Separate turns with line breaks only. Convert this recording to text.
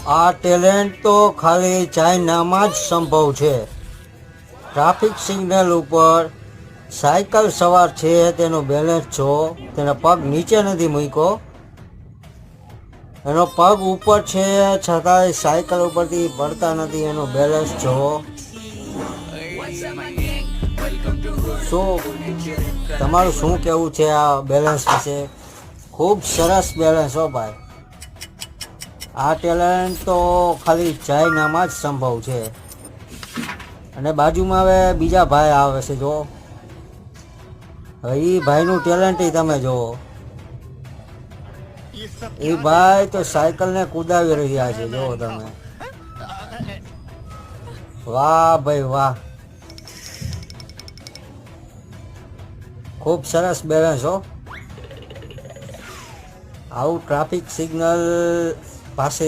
આ ટેલેન્ટ તો ખાલી ચાઇનામાં જ સંભવ છે. ટ્રાફિક સિગ્નલ ઉપર સાયકલ સવાર છે તેનો બેલેન્સ જો, તેના પગ નીચે નથી મૂક્યો, એનો પગ ઉપર છે છતાંય સાયકલ ઉપરથી પડતા નથી, એનો બેલેન્સ જો. શું તમારું શું કહેવું છે આ બેલેન્સ વિશે? ખૂબ સરસ બેલેન્સ હો ભાઈ. આ ટેલેન્ટ તો ખાલી ચાઇનામાં જ સંભવ છે. અને બાજુમાં હવે બીજા ભાઈ આવે છે જો. હવે એ ભાઈનું ટેલેન્ટ તમે જુઓ. એ ભાઈ તો સાયકલને કુદાવી રહ્યા છે જો તમે. વાહ ભાઈ વાહ, ખૂબ સરસ બેલેન્સ હો. આવું ટ્રાફિક સિગ્નલ પાસે